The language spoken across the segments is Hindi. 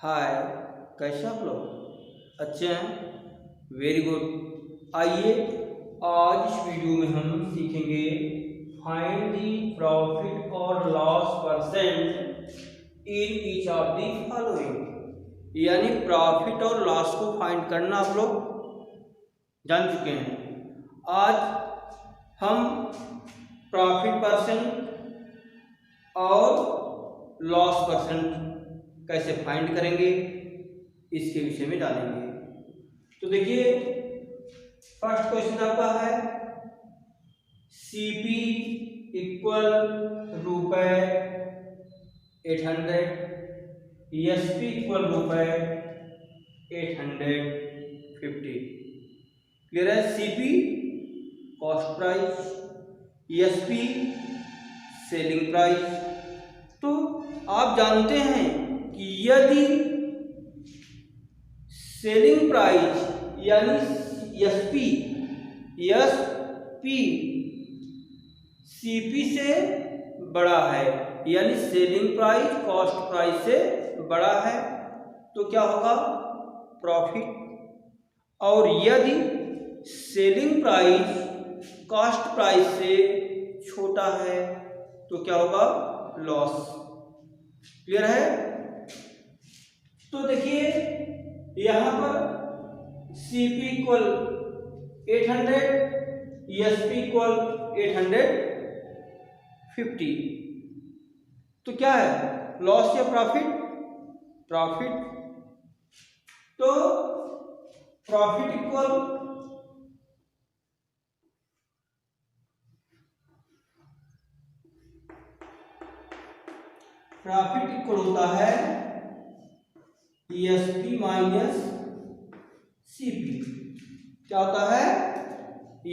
हाय, कैसे आप लोग अच्छे हैं? Very good. आइए आज इस वीडियो में हम सीखेंगे फाइंड दी प्रॉफिट और loss percent in each of the following. यानी प्रॉफिट और लॉस को फाइंड करना आप लोग जान चुके हैं। आज हम प्रॉफिट परसेंट और लॉस परसेंट कैसे फाइंड करेंगे इसके विषय में जानेंगे। तो देखिए, फर्स्ट क्वेश्चन आपका है सीपी इक्वल रुपए 800, एसपी इक्वल रुपए 850। क्लियर है? CP cost price, SP selling price. तो आप जानते हैं कि यदि सेलिंग प्राइस यानी एसपी सीपी से बड़ा है, यानी सेलिंग प्राइस कॉस्ट प्राइस से बड़ा है, तो क्या होगा? प्रॉफिट। और यदि सेलिंग प्राइस कॉस्ट प्राइस से छोटा है तो क्या होगा? लॉस। क्लियर है? तो देखिए यहां पर सीपी इक्वल 800, एसपी इक्वल 850। तो क्या है? लॉस या प्रॉफिट? प्रॉफिट। तो प्रॉफिट इक्वल होता है एसपी माइनस सीपी। क्या होता है?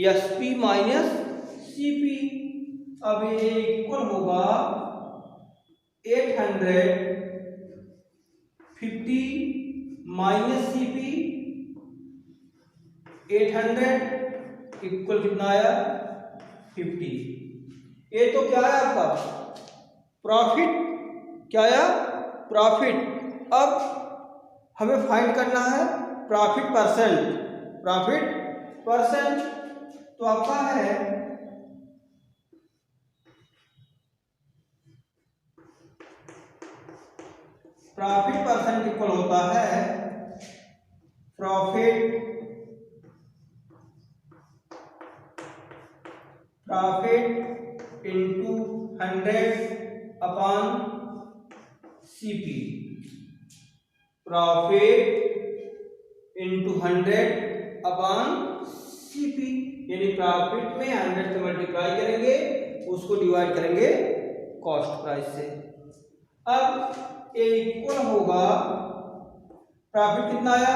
SP minus CP. अब ये इक्वल होगा 850 माइनस सीपी। 800 इक्वल कितना आया? 50। ये तो क्या है आपका? प्रॉफिट। क्या आया? प्रॉफिट। अब हमें फाइंड करना है प्रॉफिट परसेंट। प्रॉफिट परसेंट तो आपका है प्रॉफिट परसेंट इक्वल होता है profit into 100 upon CP. Profit into 100 upon CP, यानी प्रॉफिट में 100 से मल्टीप्लाई करेंगे, उसको डिवाइड करेंगे कॉस्ट प्राइस से। अब ए इक्वल होगा, प्रॉफिट कितना आया?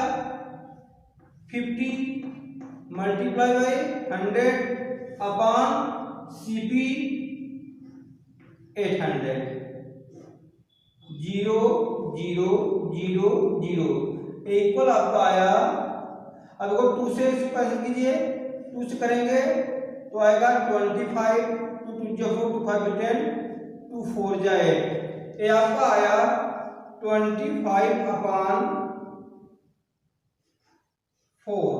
50 multiply by 100 upon CP 800। 0 0 0 0 equal आपका आया। अब अगर 2 से कैसे कीजिए? 2 से करेंगे तो आएगा 25, 2 2 जो 4, 2 5 10, 2 4 जाए, ये आपका आया 25 अपॉन 4।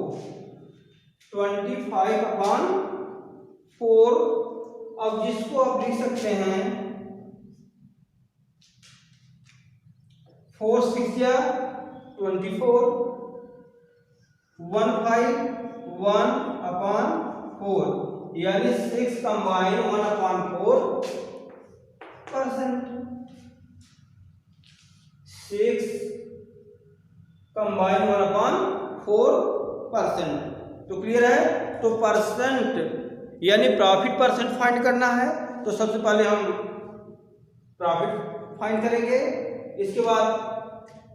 25 अपॉन 4। अब जिसको आप लिख सकते हैं 4 6 या 24, 1 5 1 अपॉन 4, यानी 6 कंबाइन 1 अपॉन 4%। 6 combine 1 upon 4%। तो क्लियर है? तो परसेंट यानी प्रॉफिट परसेंट फाइंड करना है, तो सबसे पहले हम प्रॉफिट फाइंड करेंगे। इसके बाद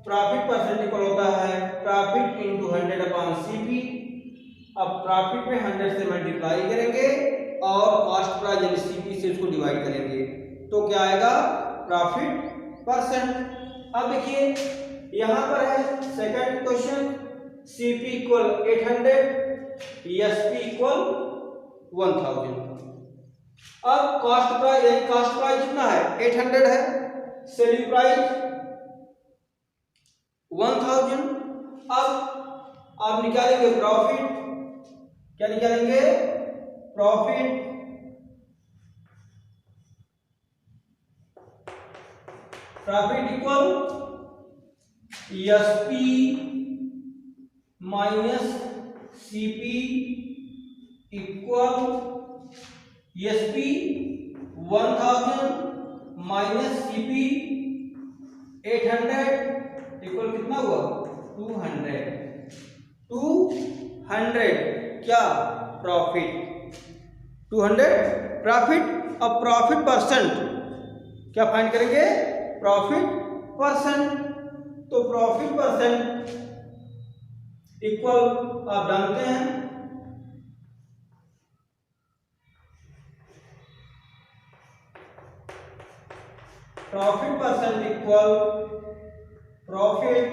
प्रॉफिट परसेंट इक्वल होता है प्रॉफिट इंटू 100 अपॉन सीपी। अब प्रॉफिट में 100 से मल्टीप्लाई करेंगे और कॉस्ट प्राइस यानी सीपी से उसको डिवाइड करेंगे, तो क्या आएगा? Profit percent. अब देखिए यहां पर है second question, CP equal 800, SP equal 1000। अब कॉस्ट प्राइस कितना है? 800 है। Selling price 1000। अब आप निकालेंगे प्रॉफिट, क्या निकालेंगे? Profit equal SP minus CP equal SP 1000 minus CP 800 equal कितना हुआ? 200 क्या? Profit 200 profit. अब प्रॉफिट परसेंट क्या फाइंड करेंगे? Profit percent. तो प्रॉफिट परसेंट इक्वल आप जानते हैं profit percent equal profit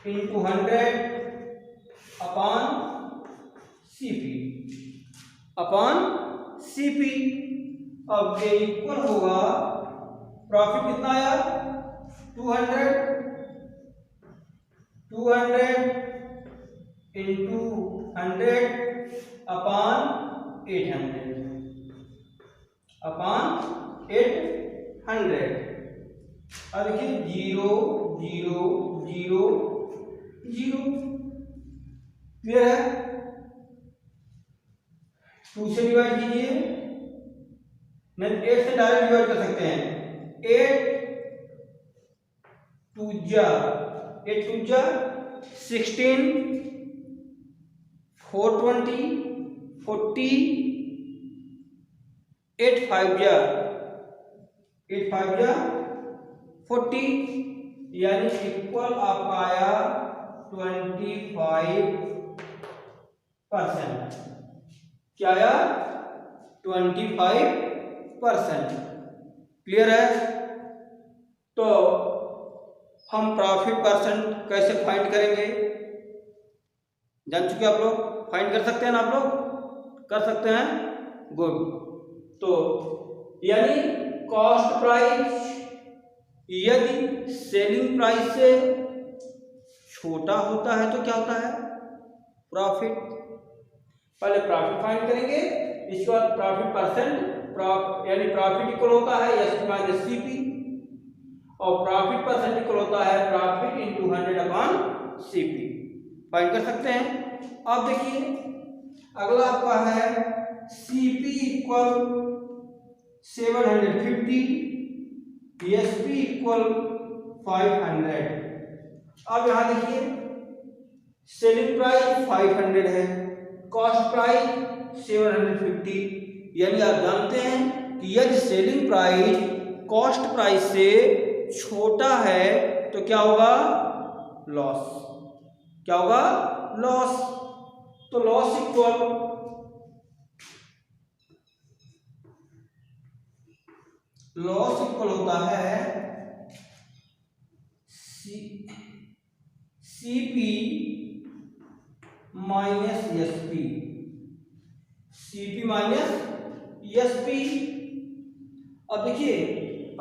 into 100 upon CP. अब ये इक्वल होगा, प्रॉफिट कितना आया? 200 इंटू 100 अपॉन 800 अब देखिए 0 0 0 0 क्लियर है? 2 से डिवाइड कीजिए, नहीं 8 से डायरेक्ट डिवाइड कर सकते हैं। 8 2 जा 16 420 40 8 5 जा 40 यानी इक्वल आपका आया 25%। क्या आया? 25%। क्लियर है? तो हम प्रॉफिट परसेंट कैसे फाइंड करेंगे जान चुके आप लोग। फाइंड कर सकते हैं ना? आप लोग कर सकते हैं, गुड। तो यानी कॉस्ट प्राइस यदि सेलिंग प्राइस से छोटा होता है तो क्या होता है? प्रॉफिट। पहले प्रॉफिट फाइंड करेंगे, इसके बाद प्रॉफिट परसेंट, यानी प्रॉफिट इक्वल होता है एसपी माइनस सीपी, और प्रॉफिट परसेंट इक्वल होता है profit into 100 upon CP. Find कर सकते हैं। अब देखिए अगला आपका है सीपी इक्वल 750, एसपी इक्वल 500। अब यहां देखिए सेलिंग प्राइस 500 है, कॉस्ट प्राइस 750, यानी आप जानते हैं कि यदि सेलिंग प्राइस कॉस्ट प्राइस से छोटा है तो क्या होगा? लॉस। क्या होगा? लॉस। तो लॉस इक्वल होता है सीपी माइनस एसपी। अब देखिए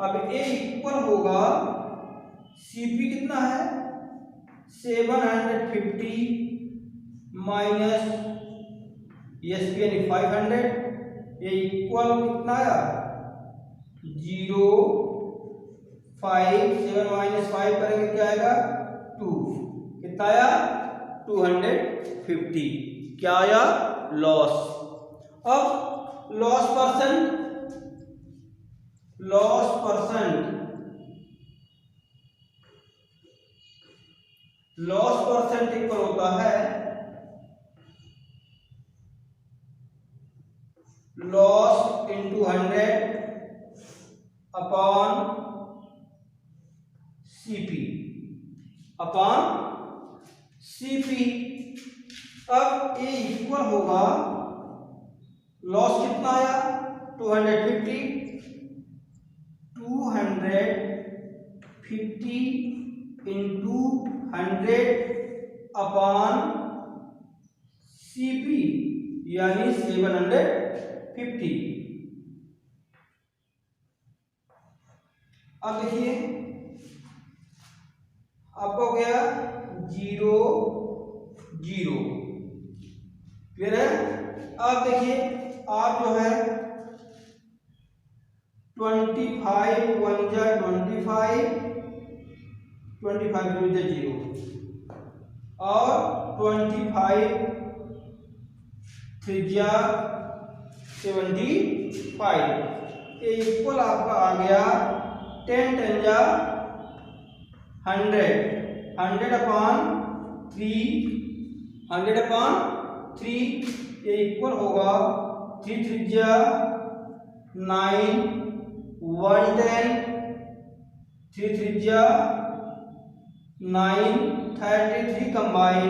अब ए इक्वल होगा, सीपी कितना है? 750 माइनस एसपी यानी 500, ये इक्वल कितना आया? 0 5 7 माइनस 5 करेंगे क्या आएगा? 2। कितना आया? 250। क्या आया? लॉस। अब लॉस परसेंट इक्वल होता है लॉस इंटू 100 अपॉन सीपी। अब ये इक्वल होगा, लॉस कितना आया? 250 इंटू 100 अपॉन सीपी यानी 750। अब देखिए आपका हो गया 0 0, क्लियर है। अब देखिए आप जो है 25 1 जा 25, 25 2 0 और 25 3 जा 75, ये इक्वल आपका आ गया 10 10 जा 100, 100 अपॉन 3, 100 अपॉन 3, ये इक्वल होगा 3 3 जा 9, 110, 3 3 जा 9, 33 कंबाइन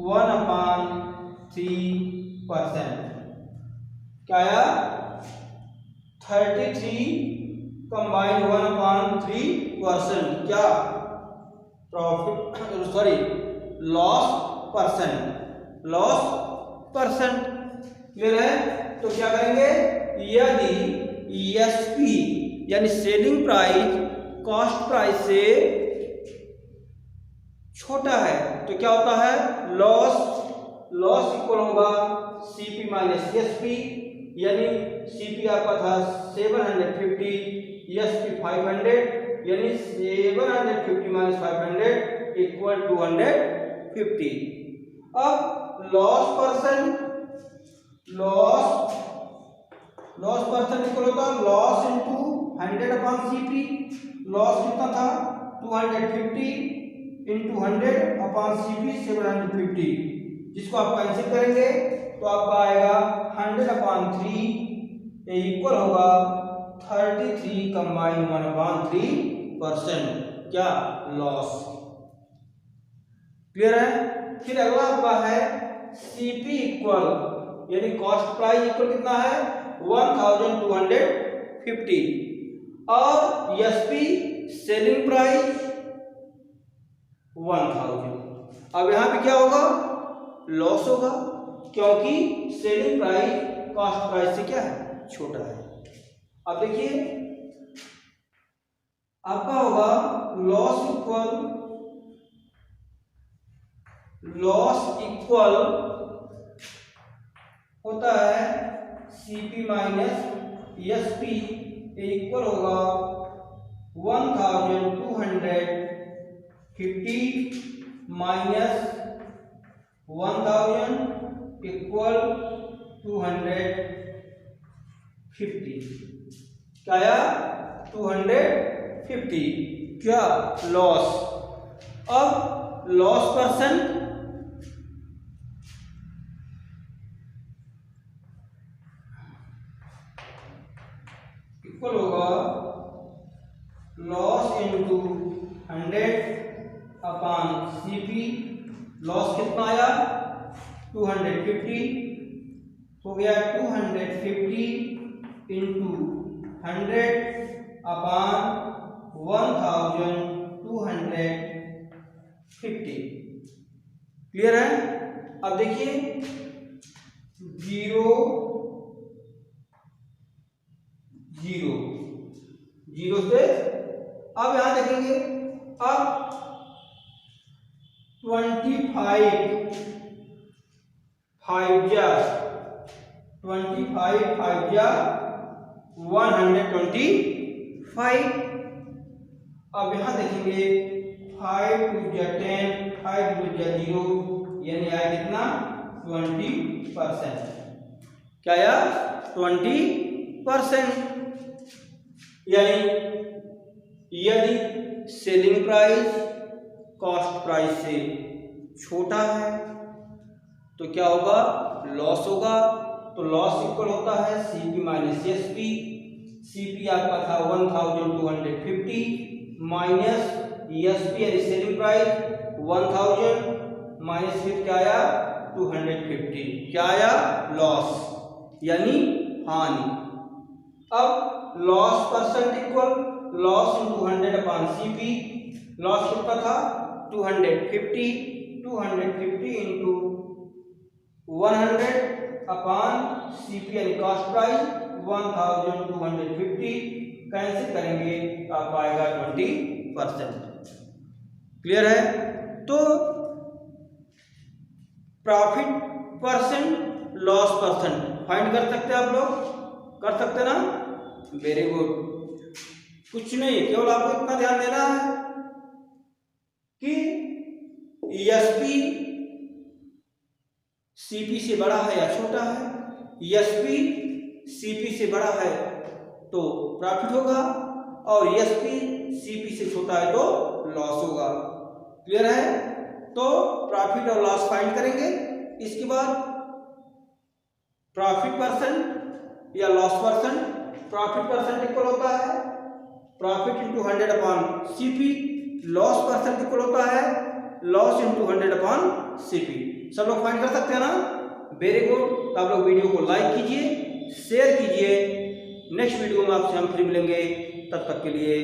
1 अपॉन 3%, क्या आया 33 कंबाइन 1 अपॉन 3%, क्या profit sorry loss percent, clear है। तो क्या करेंगे, यदि एसपी यानी सेलिंग प्राइस कॉस्ट प्राइस से छोटा है तो क्या होता है, लॉस इक्वल होगा सीपी माइनस एसपी, यानी सीपी आपका था 750, एसपी 500, यानी 750 माइनस 500 इक्वल 250। अब लॉस परसेंट इक्वल होता है loss into 100 upon CP, loss कितना था 250 इंटू 100 अपॉन सीपी 750, जिसको आप कैंसिल करेंगे तो आपका आएगा 100 अपॉन 3 इक्वल होगा 33 कंबाइन 1 अपॉन 3%, क्या लॉस, क्लियर है। फिर अगला आपका है सीपी इक्वल यानी कॉस्ट प्राइस इक्वल कितना है 1250 और एसपी सेलिंग प्राइस 1000। अब यहां पे क्या होगा, लॉस होगा, क्योंकि सेलिंग प्राइस कॉस्ट प्राइस से क्या है, छोटा है। अब देखिए आपका होगा लॉस इक्वल होता है सीपी माइनस एसपी इक्वल होगा 1250 माइनस 1000 इक्वल 250, क्या आया 250, क्या लॉस। अब लॉस परसेंट इक्वल होगा loss into 100 upon CP, loss कितना आया 250, हो गया 250 इंटू 100 अपॉन 1250, क्लियर है। अब देखिए 0 0 0 से अब यहां देखेंगे, अब 25 5 जा 125, अब यहां देखेंगे 5 2 जा 10, 5 2 जा 0, यानी आया कितना 20%, क्या आया 20%, यानी यदि सेलिंग प्राइस कॉस्ट प्राइस से छोटा है तो क्या होगा, लॉस होगा। तो लॉस इक्वल होता है सीपी माइनस एसपी, सीपी आपका था 1250 माइनस एसपी यानी सेलिंग प्राइस 1000 माइनस फिर क्या आया 250, क्या आया लॉस यानी हानि। अब loss percent equal loss into 100 upon CP, loss कितना था 250 इंटू 100 अपॉन सीपी यानी कॉस्ट प्राइस 1250 कैंसिल करेंगे तो आपको आएगा 20%। क्लियर है? तो profit percent, loss percent find कर सकते हैं आप लोग, कर सकते ना? Very good. कुछ नहीं, केवल आपको इतना ध्यान देना है कि एसपी सीपी से बड़ा है या छोटा है। एसपी सीपी से बड़ा है तो प्रॉफिट होगा, और एसपी सीपी से छोटा है तो लॉस होगा। क्लियर है? तो प्रॉफिट और लॉस फाइंड करेंगे। इसके बाद प्रॉफिट परसेंट या loss percent, profit percent equal होता है profit into 100 upon CP, loss percent equal होता है लॉस इंटू 100 अपॉन सीपी। सब लोग फाइंड कर सकते हैं ना? Very good. तो आप लोग वीडियो को लाइक कीजिए, शेयर कीजिए। नेक्स्ट वीडियो में आपसे हम फिर मिलेंगे, तब तक के लिए